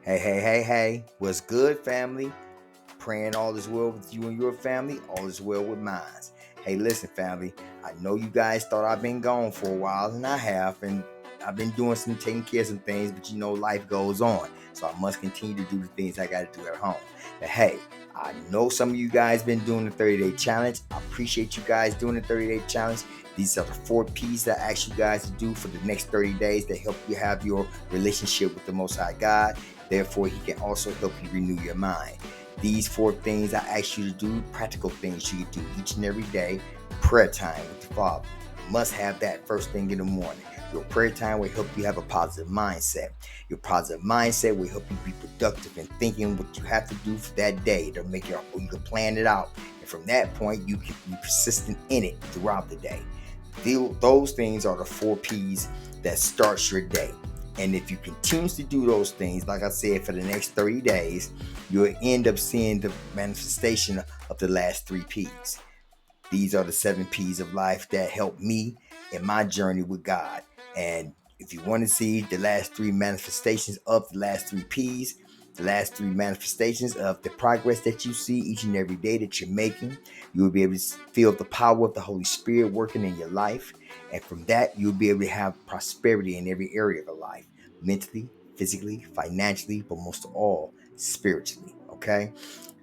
Hey. What's good, family? Praying all is well with you and your family. All is well with mine. Hey, listen, family. I know you guys thought I've been gone for a while, and I have. And I've been taking care of some things, but life goes on. So I must continue to do the things I got to do at home. But hey, I know some of you guys been doing the 30-day challenge. I appreciate you guys doing the 30-day challenge. These are the 4 P's that I ask you guys to do for the next 30 days that help you have your relationship with the Most High God. Therefore, He can also help you renew your mind. These 4 things I ask you to do, practical things you can do each and every day. Prayer time with the Father. You must have that first thing in the morning. Your prayer time will help you have a positive mindset. Your positive mindset will help you be productive in thinking what you have to do for that day to make it, or you can plan it out. And from that point, you can be persistent in it throughout the day. Those things are the 4 P's that starts your day. And if you continue to do those things, like I said, for the next 30 days, you'll end up seeing the manifestation of the last 3 P's. These are the 7 P's of life that help me in my journey with God. And if you want to see the last 3 manifestations of the last 3 P's, the last 3 manifestations of the progress that you see each and every day that you're making, you will be able to feel the power of the Holy Spirit working in your life. And from that, you'll be able to have prosperity in every area of your life, mentally, physically, financially, but most of all, spiritually. Okay?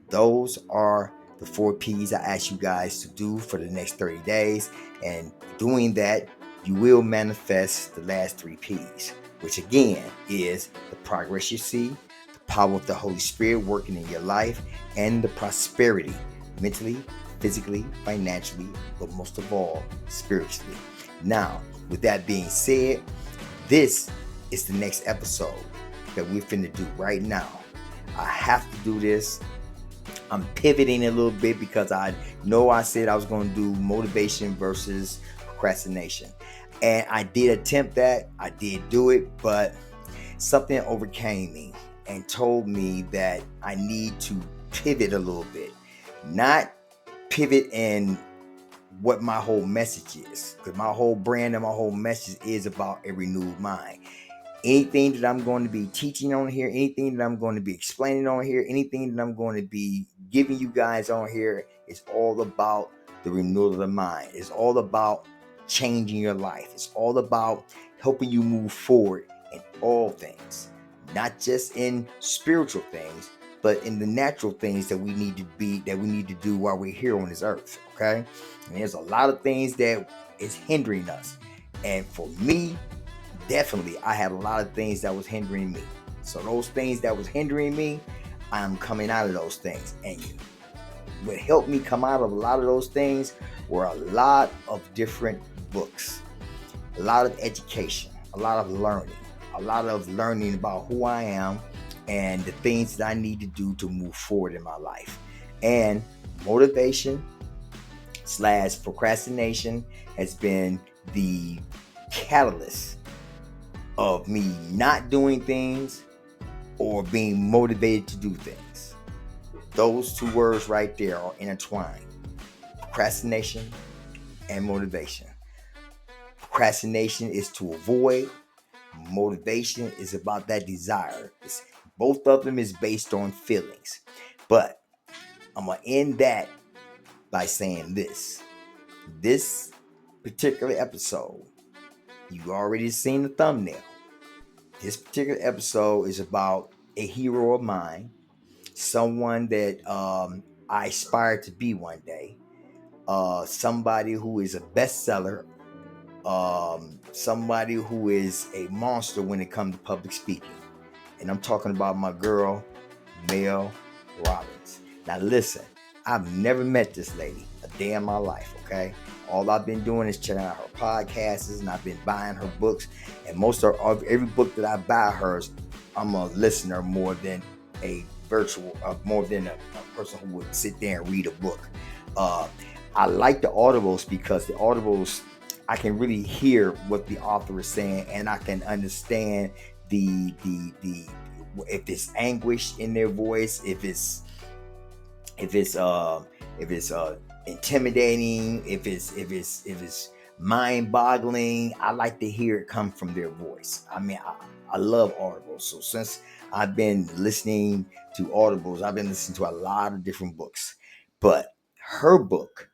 Those are the 4 P's I ask you guys to do for the next 30 days. And doing that, you will manifest the last 3 P's, which again is the progress you see, the power of the Holy Spirit working in your life, and the prosperity mentally, physically, financially, but most of all, spiritually. Now, with that being said, this is the next episode that we're finna do right now. I have to do this. I'm pivoting a little bit because I know I said I was going to do motivation versus procrastination. And I did attempt that. I did do it, but something overcame me and told me that I need to pivot a little bit. Not pivot in what my whole message is, because my whole brand and my whole message is about a renewed mind. Anything that I'm going to be teaching on here, anything that I'm going to be explaining on here, anything that I'm going to be giving you guys on here is all about the renewal of the mind. It's all about changing your life. It's all about helping you move forward in all things, not just in spiritual things, but in the natural things that we need to do while we're here on this earth. Okay. And there's a lot of things that is hindering us. And for me, definitely, I had a lot of things that was hindering me. So those things that was hindering me, I'm coming out of those things. And what helped me come out of a lot of those things were a lot of different books, a lot of education, a lot of learning about who I am and the things that I need to do to move forward in my life. And motivation / procrastination has been the catalyst of me not doing things or being motivated to do things. Those 2 words right there are intertwined: procrastination and motivation. Procrastination is to avoid, motivation is about that desire. Both of them is based on feelings. But I'm going to end that by saying this. This particular episode, you already seen the thumbnail. This particular episode is about a hero of mine, someone that I aspire to be one day, somebody who is a bestseller, somebody who is a monster when it comes to public speaking. And I'm talking about my girl, Mel Robbins. Now listen, I've never met this lady a day in my life, okay? All I've been doing is checking out her podcasts, and I've been buying her books. And most of every book that I buy hers, I'm a listener more than a person who would sit there and read a book. I like the audibles because the audibles, I can really hear what the author is saying, and I can understand the if it's anguish in their voice, if it's intimidating, if it's mind-boggling. I like to hear it come from their voice. I mean, I love audibles. So since I've been listening to audibles. I've been listening to a lot of different books, but her book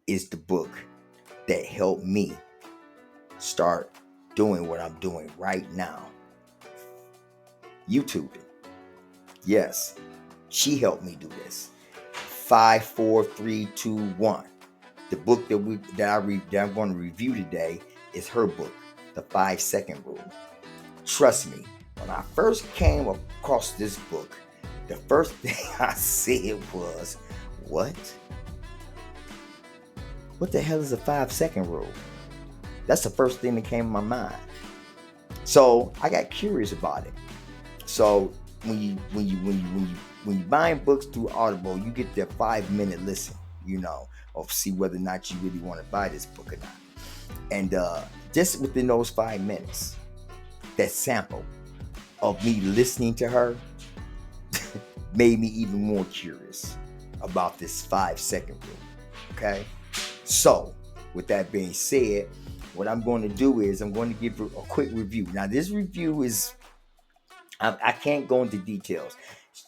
is the book that helped me start doing what I'm doing right now. YouTubing. Yes, she helped me do this. 5, 4, 3, 2, 1. The book that I'm going to review today is her book, The 5-Second Rule. Trust me, when I first came across this book, the first thing I said was, what? What the hell is a 5-second rule? That's the first thing that came to my mind. So I got curious about it. So when you buying books through Audible, you get their 5-minute listen, of see whether or not you really want to buy this book or not. And just within those 5 minutes, that sample of me listening to her made me even more curious about this 5-second rule. Okay, so with that being said, what I'm going to do is I'm going to give a quick review. Now, this review is I can't go into details.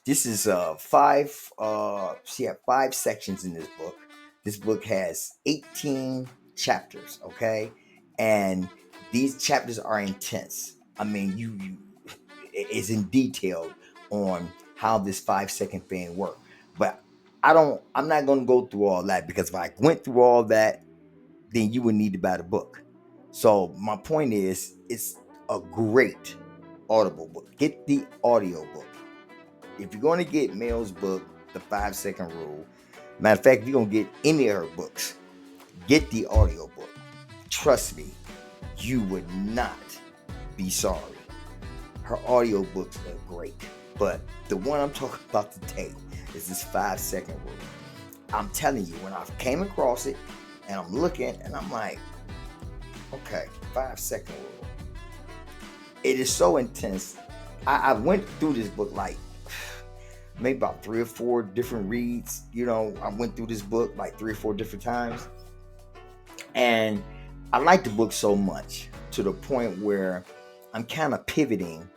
This is 5. She had 5 sections in this book. This book has 18 chapters. Okay, and these chapters are intense. I mean, it's in detail on how this 5-second thing works. But I'm not going to go through all that, because if I went through all that, then you would need to buy the book. So my point is, it's a great Audible book. Get the audio book. If you're going to get Mel's book, The 5-Second Rule, matter of fact, if you're going to get any of her books, get the audio book. Trust me, you would not be sorry. Her audio books are great, but the one I'm talking about today is this 5-second rule. I'm telling you, when I came across it and I'm looking and I'm like, okay, 5-second rule. It is so intense. I went through this book like maybe about 3 or 4 different reads. I went through this book like 3 or 4 different times. And I like the book so much to the point where I'm kind of pivoting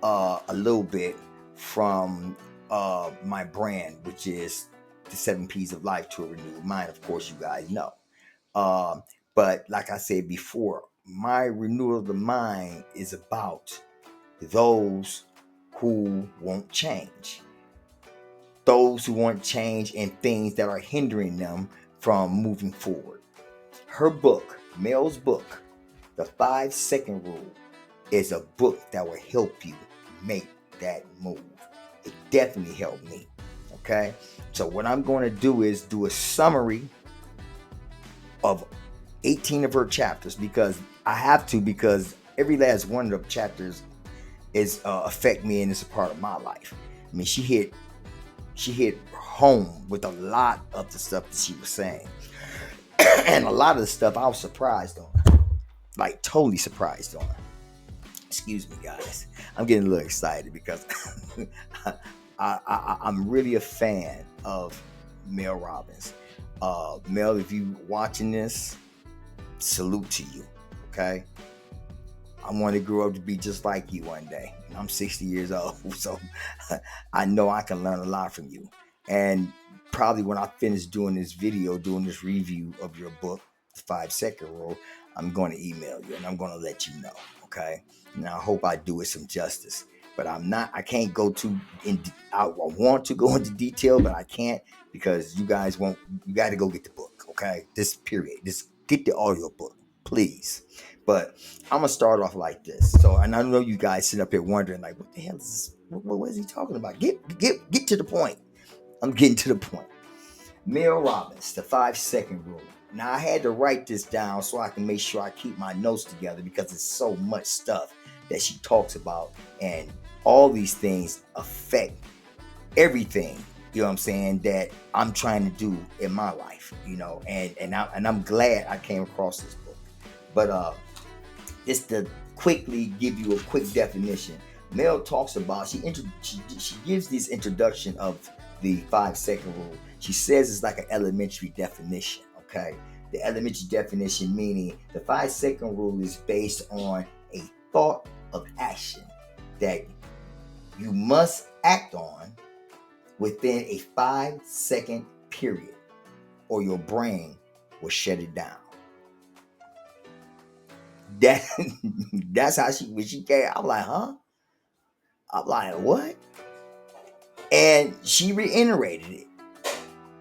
a little bit from my brand, which is the 7 P's of life to a renewed mind. Of course, you guys know. But like I said before, my renewal of the mind is about those who won't change. Those who want change and things that are hindering them from moving forward. Her book, Mel's book, The 5-Second Rule, is a book that will help you make that move. It definitely helped me. Okay? So what I'm going to do is do a summary of 18 of her chapters, because I have to, because every last one of the chapters is affect me, and it's a part of my life. I mean, she hit home with a lot of the stuff that she was saying. And a lot of the stuff I was surprised on. Like, totally surprised on. Excuse me, guys. I'm getting a little excited because I'm really a fan of Mel Robbins. Mel, if you watching this, salute to you. Okay? I want to grow up to be just like you one day. I'm 60 years old, so I know I can learn a lot from you. And probably when I finish doing this review of your book, The 5-Second Rule, I'm going to email you and I'm going to let you know. Okay? Now, I hope I do it some justice, but I can't go I want to go into detail, but I can't, because you got to go get the book. Okay? Just get the audio book, please. But I'm going to start off like this. So, and I know you guys sit up here wondering, like, what the hell is this? What is he talking about? Get to the point. I'm getting to the point. Mel Robbins, The 5-Second Rule. Now, I had to write this down so I can make sure I keep my notes together, because it's so much stuff that she talks about, and all these things affect everything, you know what I'm saying, that I'm trying to do in my life, and I'm glad I came across this book. But just to quickly give you a quick definition, Mel talks about, she gives this introduction of the 5-second rule. She says it's like an elementary definition, okay? The elementary definition meaning the 5-second rule is based on a thought of action that you must act on within a 5-second period, or your brain will shut it down. That's how when she came. I'm like, huh? I'm like, what? And she reiterated it.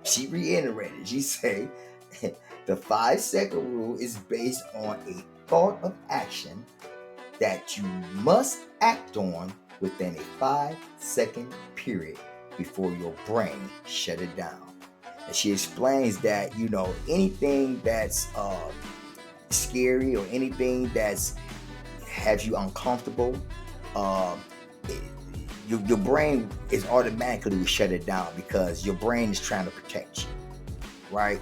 She said, the 5-second rule is based on a thought of action that you must act on within a 5-second period before your brain shut it down. And she explains that, anything that's scary or anything that's has you uncomfortable, your brain is automatically will shut it down because your brain is trying to protect you, right?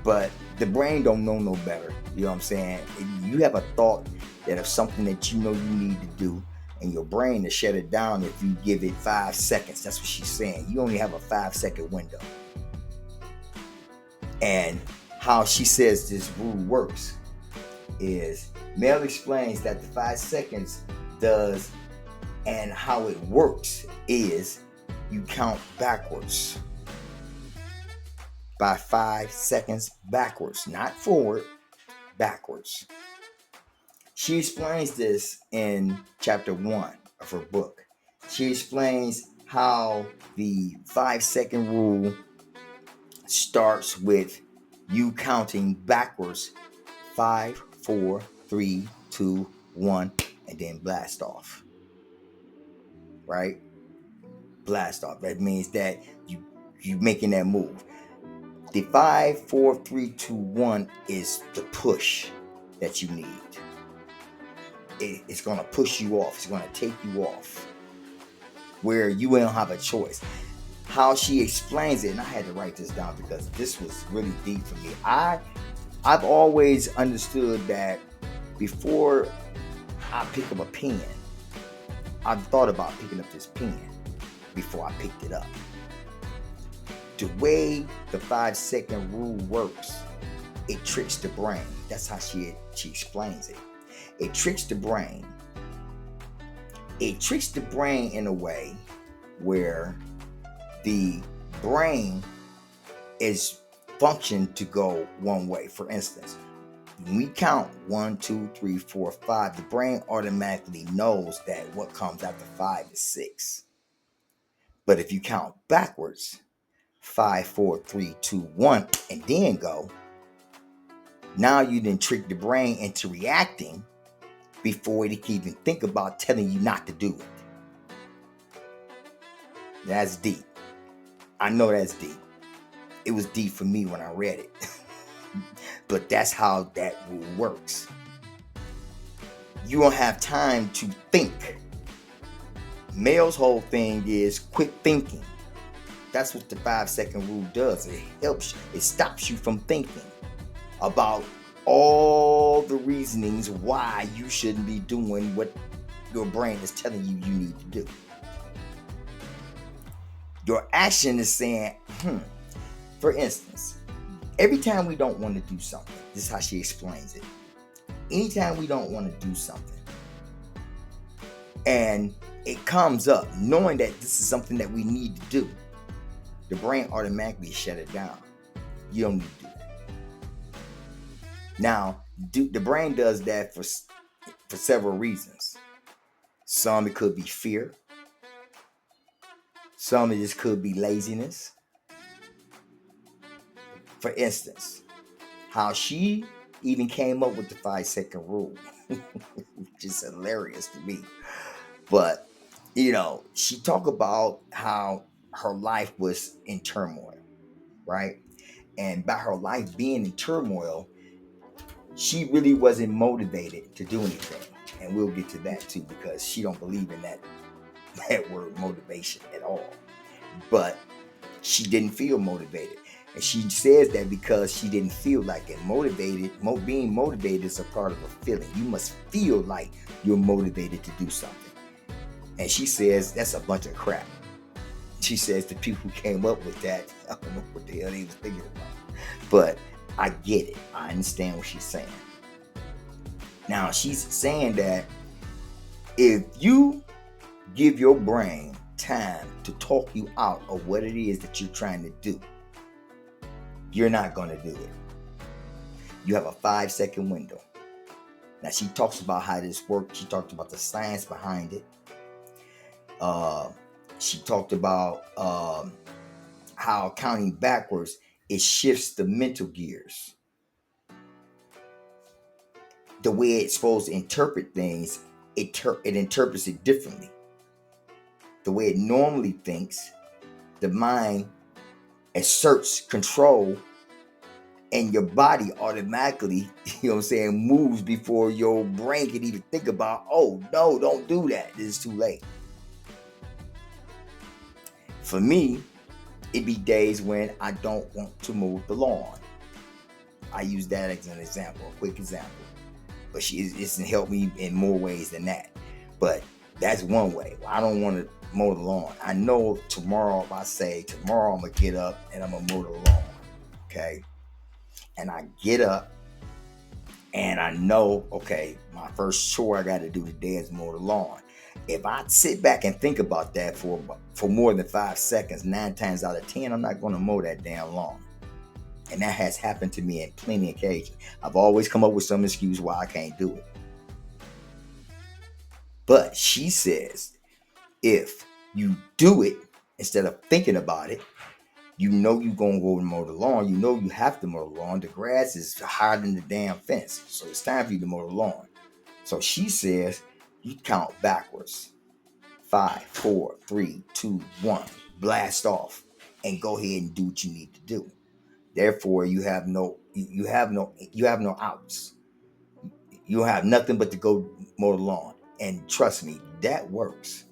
But the brain don't know no better. You know what I'm saying? You have a thought that of something that you need to do, and your brain to shut it down if you give it 5 seconds. That's what she's saying. You only have a 5-second window. And how she says this rule works is Mel explains that the 5 seconds does, and how it works is you count backwards by 5 seconds backwards, not forward, backwards. She explains this in chapter 1 of her book. She explains how the 5-second rule starts with you counting backwards 5, 4, 3, 2, 1, and then blast off. Right? Blast off. That means that you making that move. The 5, 4, 3, 2, 1 is the push that you need. It's going to push you off. It's going to take you off where you don't have a choice. How she explains it, and I had to write this down because this was really deep for me. I've always understood that before I pick up a pen, I've thought about picking up this pen before I picked it up. The way the 5-second rule works, it tricks the brain. That's how she explains it. It tricks the brain. It tricks the brain in a way where the brain is functioned to go one way. For instance, when we count 1, 2, 3, 4, 5, the brain automatically knows that what comes after 5 is 6. But if you count backwards, 5, 4, 3, 2, 1, and then go, now you didn't trick the brain into reacting before it can even think about telling you not to do it. That's deep. I know that's deep. It was deep for me when I read it. But that's how that rule works. You don't have time to think. Mel's whole thing is quit thinking. That's what the 5-second rule does. It stops you from thinking about all the reasonings why you shouldn't be doing what your brain is telling you need to do. Your action is saying, For instance, every time we don't want to do something, this is how she explains it. Anytime we don't want to do something, and it comes up, knowing that this is something that we need to do, the brain automatically shut it down. You don't need to do that. Now, the brain does that for several reasons. Some, it could be fear. Some, it just could be laziness. For instance, how she even came up with the 5-second rule, which is hilarious to me. But, she talked about how her life was in turmoil, right? And by her life being in turmoil, she really wasn't motivated to do anything. And we'll get to that too, because she don't believe in that word motivation at all. But she didn't feel motivated. And she says that because she didn't feel like it. Being motivated is a part of a feeling. You must feel like you're motivated to do something. And she says that's a bunch of crap. She says the people who came up with that, I don't know what the hell they was thinking about. But I get it. I understand what she's saying. Now, she's saying that if you give your brain time to talk you out of what it is that you're trying to do, you're not going to do it. You have a 5-second window. Now, she talks about how this works. She talked about the science behind it. She talked about how counting backwards, it shifts the mental gears. The way it's supposed to interpret things, it interprets it differently. The way it normally thinks, the mind asserts control, and your body automatically, moves before your brain can even think about, oh, no, don't do that. This is too late. For me, it be days when I don't want to mow the lawn. I use that as an example, a quick example. But it's helped me in more ways than that. But that's one way. I don't want to mow the lawn. I know tomorrow, if I say tomorrow I'm going to get up and I'm going to mow the lawn. Okay? And I get up and I know, okay, my first chore I got to do today is mow the lawn. If I sit back and think about that for more than 5 seconds, 9 times out of 10, I'm not going to mow that damn lawn. And that has happened to me in plenty of occasions. I've always come up with some excuse why I can't do it. But she says, if you do it instead of thinking about it, you know you're going to go and mow the lawn. You know you have to mow the lawn. The grass is higher than the damn fence. So it's time for you to mow the lawn. So she says, you count backwards. 5, 4, 3, 2, 1. Blast off and go ahead and do what you need to do. Therefore, you have no outs. You have nothing but to go mow the lawn. And trust me, that works.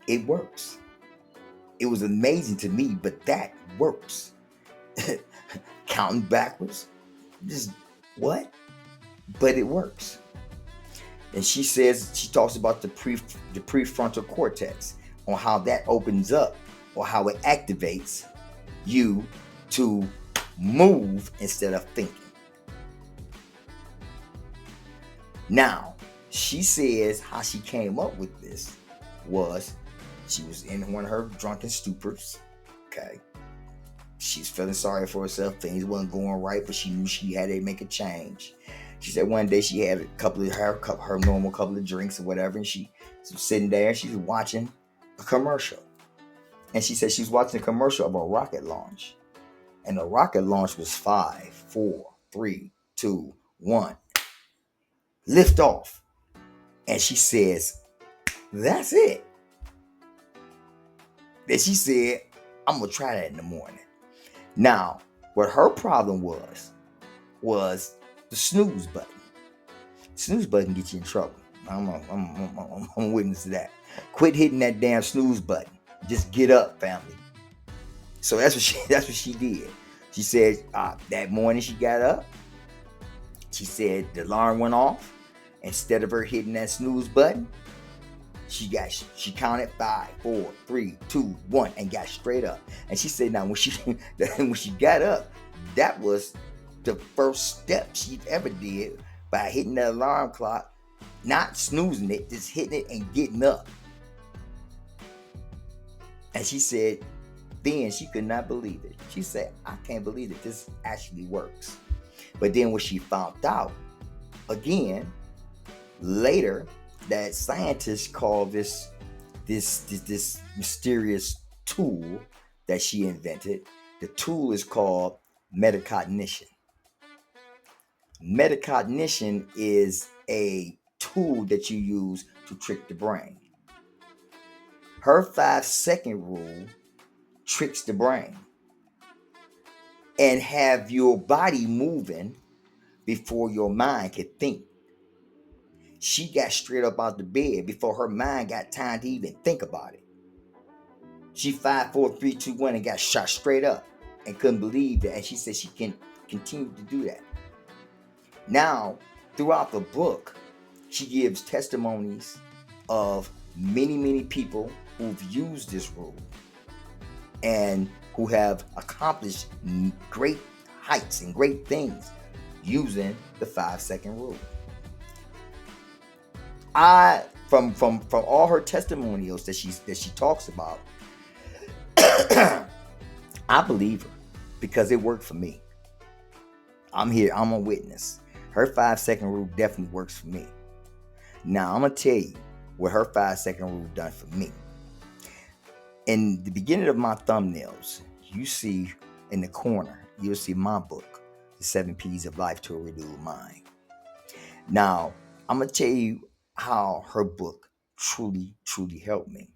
It works. It was amazing to me, but that works. Counting backwards, just what? But it works. And she talks about the prefrontal cortex, on how that opens up or how it activates you to move instead of thinking. Now, she says how she came up with this was she was in one of her drunken stupors. Okay. She's feeling sorry for herself. Things wasn't going right, but she knew she had to make a change. She said one day she had a couple of her normal couple of drinks or whatever, and she was sitting there and she was watching a commercial. And she said she was watching a commercial of a rocket launch. And the rocket launch was 5, 4, 3, 2, 1. Lift off. And she says, that's it. Then she said, I'm going to try that in the morning. Now, what her problem was the snooze button. Snooze button gets you in trouble. I'm a witness to that. Quit hitting that damn snooze button. Just get up, family. So that's what she did. She said that morning she got up. She said the alarm went off. Instead of her hitting that snooze button, she counted 5, 4, 3, 2, 1 and got straight up. And she said now when she got up, that was the first step she ever did by hitting the alarm clock, not snoozing it, just hitting it and getting up. And she said then she could not believe it. She said, I can't believe that this actually works. But then when she found out, again, later, that scientists call this mysterious tool that she invented. The tool is called metacognition. Metacognition is a tool that you use to trick the brain. Her 5-second rule tricks the brain and have your body moving before your mind can think. She got straight up out the bed before her mind got time to even think about it. She 5, 4, 3, 2, 1 and got shot straight up and couldn't believe that. And she said she can continue to do that. Now, throughout the book, she gives testimonies of many, many people who've used this rule and who have accomplished great heights and great things using the 5-second rule. I from all her testimonials that she talks about, I believe her because it worked for me. I'm here. I'm a witness. Her 5-second rule definitely works for me. Now I'm gonna tell you what her 5-second rule done for me. In the beginning of my thumbnails, you see in the corner, you'll see my book, The 7 P's of Life to a Renewed Mind. Now, I'm gonna tell you how her book truly helped me.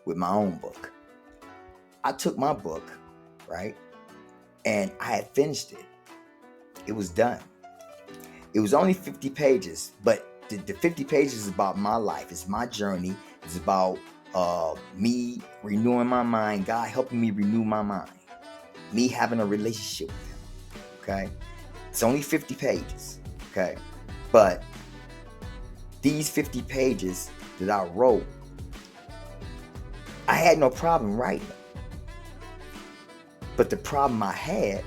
With my own book. I took my book, right? And I had finished it. It was done. It was only 50 pages, but the 50 pages is about my life. It's my journey. It's about me renewing my mind, God helping me renew my mind, me having a relationship with him, okay? It's only 50 pages, okay? But these 50 pages that I wrote, I had no problem writing them. But the problem I had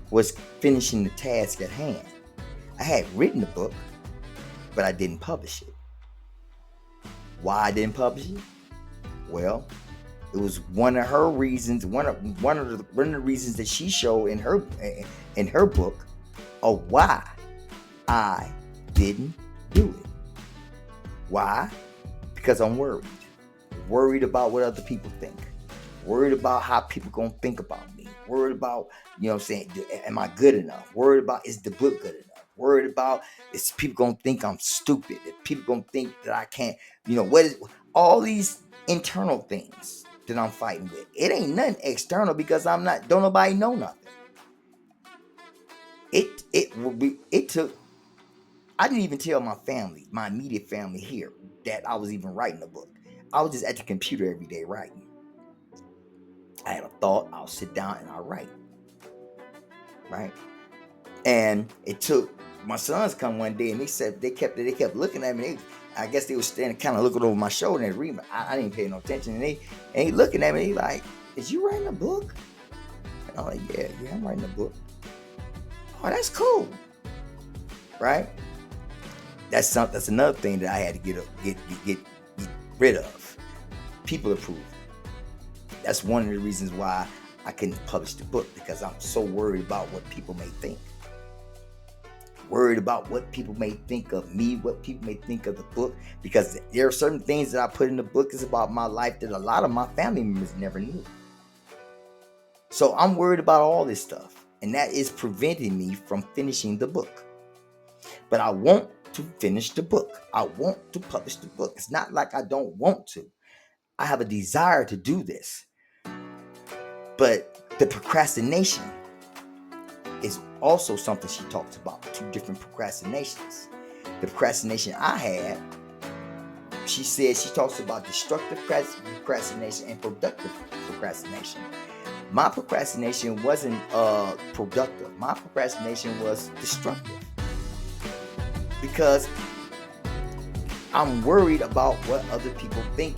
was finishing the task at hand. I had written the book, but I didn't publish it. Why I didn't publish it? Well, it was one of her reasons. One of the reasons that she showed in her book of why I didn't do it. Why? Because I'm worried about what other people think. Worried about how people gonna think about me. Worried about, what I'm saying, am I good enough? Worried about, is the book good enough? Worried about, is people gonna think I'm stupid? If people gonna think that I can't, what is all these internal things that I'm fighting with? It ain't nothing external because don't nobody know nothing. It took, I didn't even tell my family, my immediate family here, that I was even writing a book. I was just at the computer every day writing. I had a thought, I'll sit down and I'll write. Right? And it took my sons come one day and they kept looking at me. I guess they were standing kind of looking over my shoulder and reading. I didn't pay no attention. And they looking at me, they like, is you writing a book? And I'm like, yeah, I'm writing a book. Oh, that's cool. Right? That's another thing that I had to get rid of. People approval. That's one of the reasons why I couldn't publish the book, because I'm so worried about what people may think. Worried about what people may think of me, what people may think of the book, because there are certain things that I put in the book is about my life that a lot of my family members never knew. So I'm worried about all this stuff, and that is preventing me from finishing the book. But I want to finish the book. I want to publish the book. It's not like I don't want to. I have a desire to do this. But the procrastination is also something she talks about. 2 different procrastinations. The procrastination I had, she talks about destructive procrastination and productive procrastination. My procrastination wasn't productive. My procrastination was destructive. Because I'm worried about what other people think.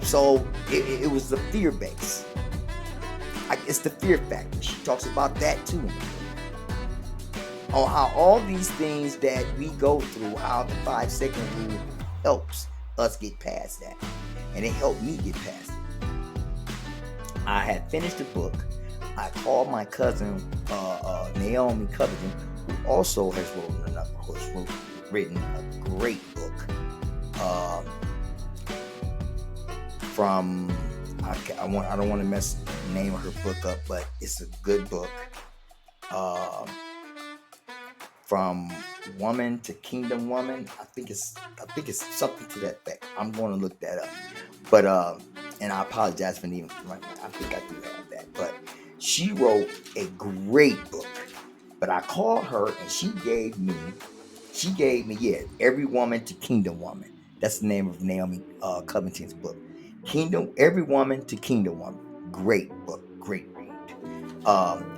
So it was the fear base. It's the fear factor. She talks about that too. On how all these things that we go through, how the 5-second rule helps us get past that. And it helped me get past it. I had finished the book. I called my cousin, Naomi Covington, who also has written a great book. I don't want to mess the name of her book up, but it's a good book. From Woman to Kingdom Woman. I think it's something to that effect. I'm going to look that up. But and I apologize for even right now. I think I do have that. But she wrote a great book. But I called her and she gave me, Every Woman to Kingdom Woman. That's the name of Naomi Covington's book. Every Woman to Kingdom Woman. Great book, great read.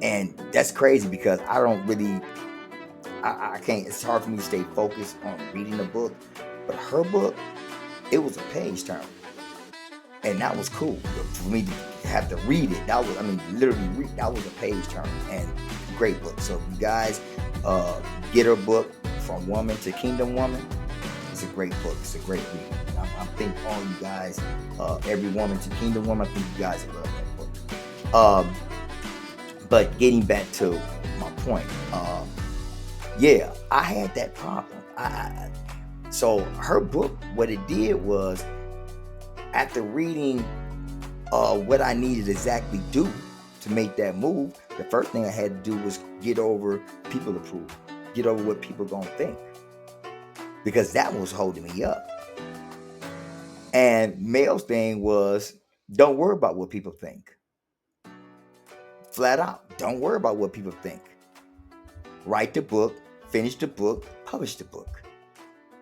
And that's crazy because I don't really, I can't, it's hard for me to stay focused on reading a book. But her book, it was a page turner. And that was cool. For me to have to read it, that was a page turner and great book. So if you guys uh, get her book, From Woman to Kingdom Woman. It's a great book. It's a great read. I think all you guys, Every Woman to Kingdom Woman, I think you guys will love that book. But getting back to my point, yeah, I had that problem. So her book, what it did was, after reading what I needed to exactly do to make that move, the first thing I had to do was get over people approval, get over what people gonna think, because that was holding me up. And Mel's thing was, don't worry about what people think. Flat out, don't worry about what people think. Write the book, finish the book, publish the book.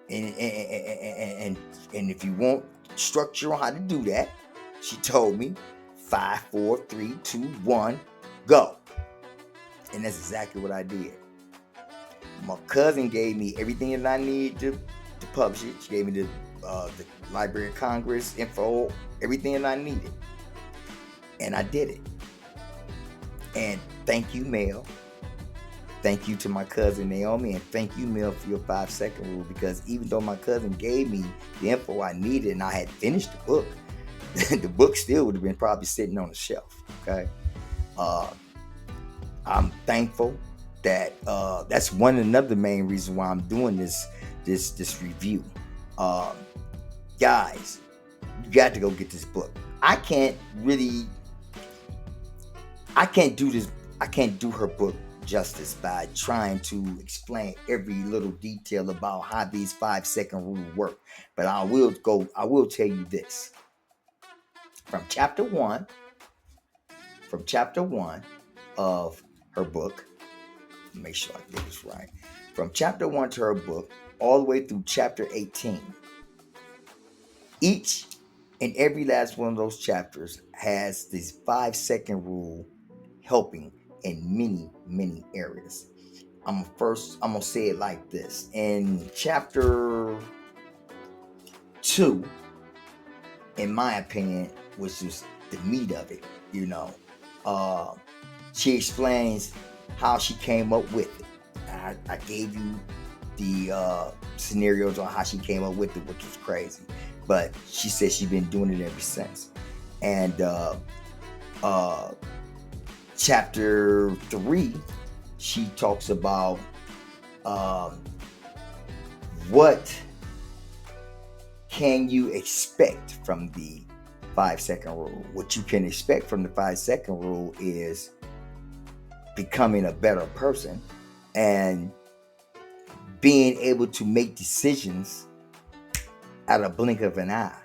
And if you want structure on how to do that, she told me 5, 4, 3, 2, 1, go. And that's exactly what I did. My cousin gave me everything that I needed to publish it. She gave me the Library of Congress info, everything that I needed. And I did it. And thank you, Mel. Thank you to my cousin Naomi, and thank you, Mel, for your 5-second rule, because even though my cousin gave me the info I needed and I had finished the book, the book still would have been probably sitting on the shelf. Okay. I'm thankful that that's another main reason why I'm doing this review. Guys, you got to go get this book. I can't do her book justice by trying to explain every little detail about how these 5-second rules work. But I will tell you this. From chapter one of her book, make sure I get this right. From chapter 1 to her book, all the way through chapter 18. Each and every last one of those chapters has this 5-second rule helping in many, many areas. I'm gonna say it like this. In chapter 2, in my opinion, was just the meat of it, she explains how she came up with it. I gave you the scenarios on how she came up with it, which was crazy. But she said she's been doing it ever since. And chapter 3, she talks about what can you expect from the 5-second rule. What you can expect from the 5-second rule is becoming a better person and being able to make decisions at a blink of an eye.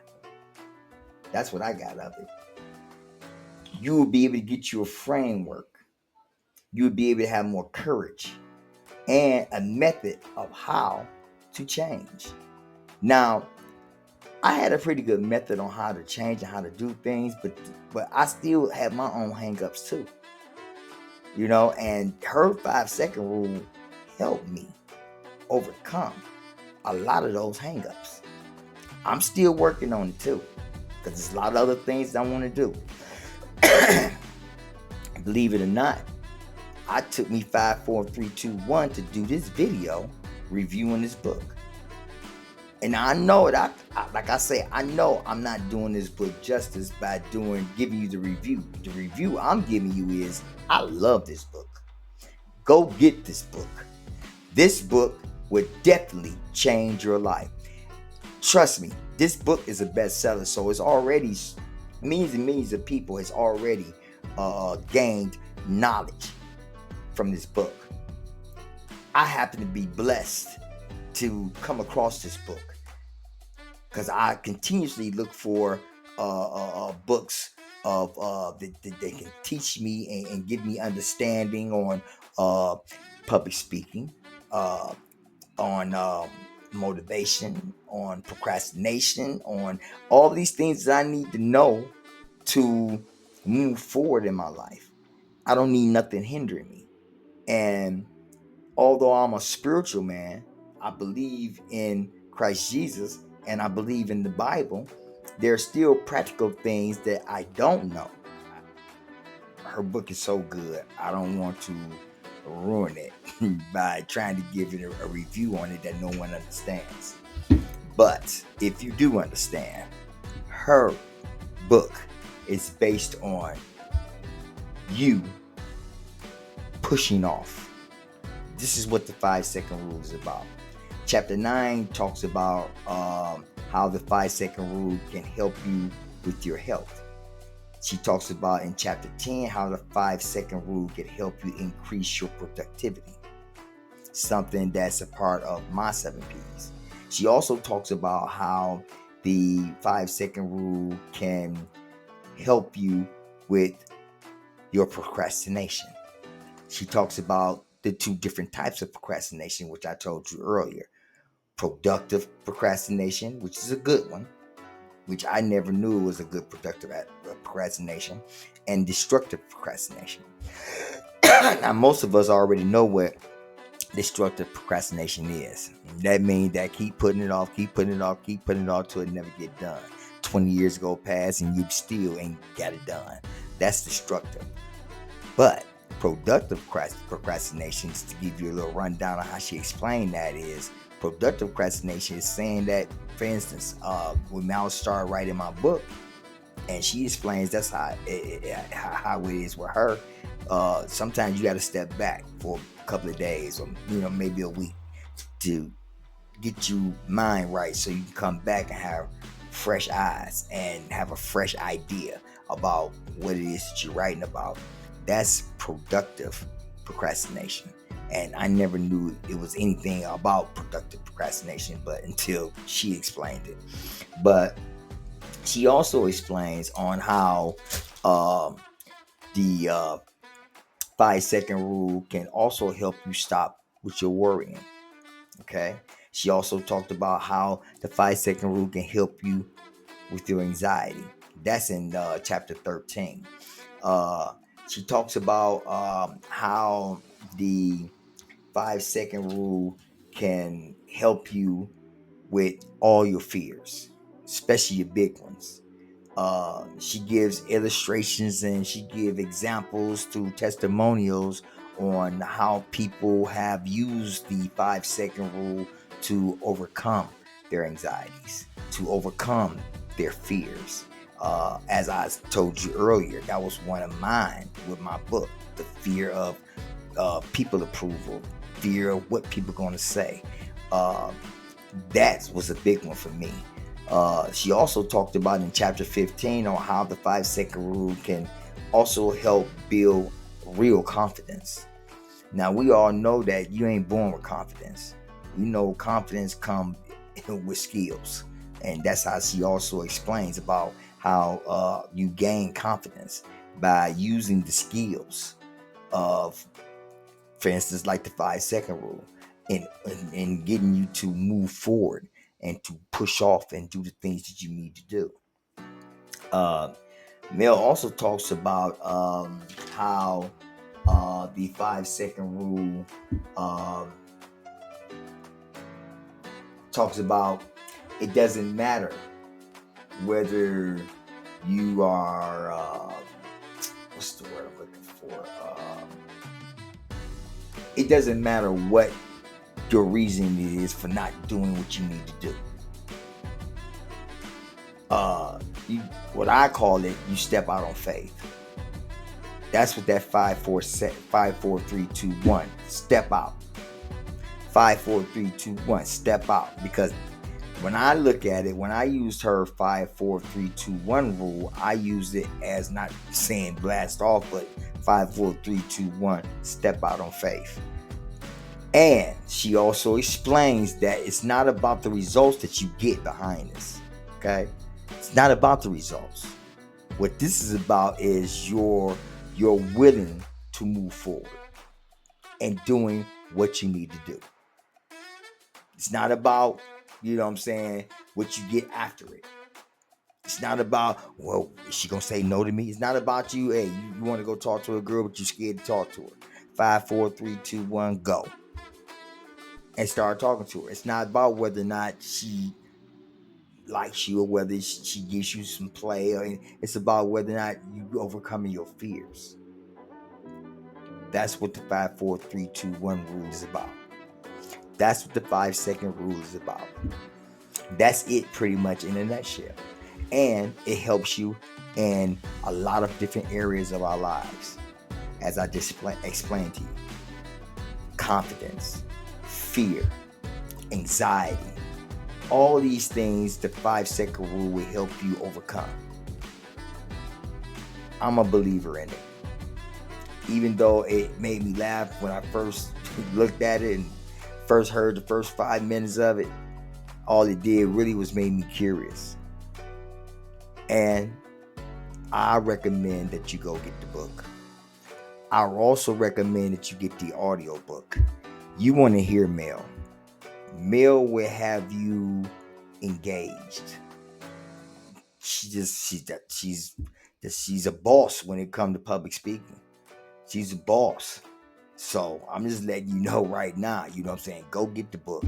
That's what I got of it. You will be able to get you a framework. You will be able to have more courage and a method of how to change. Now, I had a pretty good method on how to change and how to do things, but I still have my own hangups too. And her 5-second rule helped me overcome a lot of those hangups. I'm still working on it too, because there's a lot of other things I want to do. Believe it or not, it took me 5, 4, 3, 2, 1 to do this video reviewing this book. And I know that, like I say, I know I'm not doing this book justice by giving you the review. The review I'm giving you is, I love this book. Go get this book. This book would definitely change your life. Trust me, this book is a bestseller, so it's already millions and millions of people has already gained knowledge from this book. I happen to be blessed to come across this book because I continuously look for books that can teach me and give me understanding on public speaking, on motivation, on procrastination, on all these things that I need to know to move forward in my life. I don't need nothing hindering me. And although I'm a spiritual man, I believe in Christ Jesus and I believe in the Bible, there are still practical things that I don't know. Her book is so good. I don't want to ruin it by trying to give it a review on it that no one understands. But if you do understand, her book is based on you pushing off. This is what the 5-second rule is about. Chapter 9 talks about how the 5-second rule can help you with your health. She talks about in chapter 10 how the 5-second rule can help you increase your productivity, something that's a part of my 7 P's. She also talks about how the 5-second rule can help you with your procrastination. She talks about the 2 different types of procrastination, which I told you earlier. Productive procrastination, which is a good one, which I never knew was a good productive procrastination, and destructive procrastination. Now, most of us already know what destructive procrastination is. That means that keep putting it off till it never get done. 20 years go past and you still ain't got it done. That's destructive. But productive procrastination, to give you a little rundown on how she explained that, is productive procrastination is saying that, for instance, when Mel started writing my book, and she explains that's how it is with her. Sometimes you got to step back for a couple of days, or maybe a week, to get your mind right, so you can come back and have fresh eyes and have a fresh idea about what it is that you're writing about. That's productive procrastination. And I never knew it was anything about productive procrastination, but until she explained it. But she also explains on how the 5-second rule can also help you stop with your worrying. Okay. She also talked about how the 5-second rule can help you with your anxiety. That's in chapter 13. She talks about how the 5-second rule can help you with all your fears, especially your big ones. She gives illustrations and she gives examples through testimonials on how people have used the 5-second rule to overcome their anxieties, to overcome their fears. As I told you earlier, that was one of mine with my book, the fear of people approval, fear of what people are going to say. That was a big one for me. She also talked about in chapter 15 on how the 5-second rule can also help build real confidence. Now, we all know that you ain't born with confidence. We know confidence comes with skills. And that's how she also explains about how you gain confidence by using the skills of, for instance, like the 5-second rule, and getting you to move forward and to push off and do the things that you need to do. Mel also talks about how the 5-second rule talks about it doesn't matter whether you are what's the word I'm looking for? It doesn't matter what your reason is for not doing what you need to do. What I call it, you step out on faith. That's what that 5, 4, 3, 2, 1. Step out. 5, 4, 3, 2, 1. Step out. Because when I look at it, when I used her 5, 4, 3, 2, 1 rule, I used it as not saying blast off, but 5, 4, 3, 2, 1. Step out on faith. And she also explains that it's not about the results that you get behind this. Okay? It's not about the results. What this is about is you're willing to move forward and doing what you need to do. It's not about, what you get after it. It's not about, well, is she going to say no to me? It's not about you, hey, you want to go talk to a girl, but you're scared to talk to her. 5, 4, 3, 2, 1, go. And start talking to her. It's not about whether or not she likes you or whether she gives you some play. It's about whether or not you overcoming your fears. That's what the 5, 4, 3, 2, 1 rule is about. That's what the 5-second rule is about. That's it pretty much in a nutshell. And it helps you in a lot of different areas of our lives. As I just explained to you. Confidence, fear, anxiety. All these things, the 5-second rule will help you overcome. I'm a believer in it. Even though it made me laugh when I first looked at it and first heard the first 5 minutes of it, all it did really was made me curious. And I recommend that you go get the book. I also recommend that you get the audio book. You want to hear Mel. Mel will have you engaged. She's a boss when it comes to public speaking. She's a boss. So I'm just letting you know right now, you know what I'm saying? Go get the book.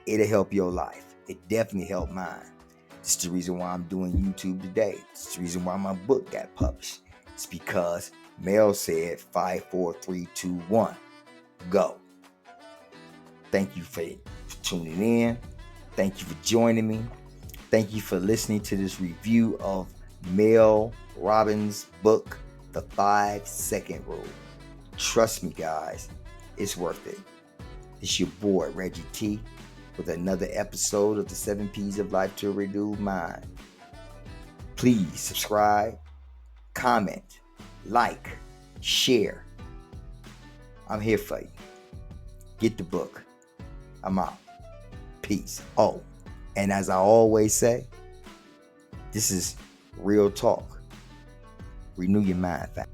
It'll help your life. It definitely helped mine. It's the reason why I'm doing YouTube today. It's the reason why my book got published. It's because Mel said 5, 4, 3, 2, 1. Go. Thank you for tuning in. Thank you for joining me. Thank you for listening to this review of Mel Robbins' book, The 5-Second Rule. Trust me, guys, it's worth it. It's your boy, Reggie T, with another episode of the 7 P's of Life to a Renewed Mind. Please subscribe, comment, like, share. I'm here for you. Get the book. I'm out. Peace. Oh, and as I always say, this is real talk. Renew your mind, fam.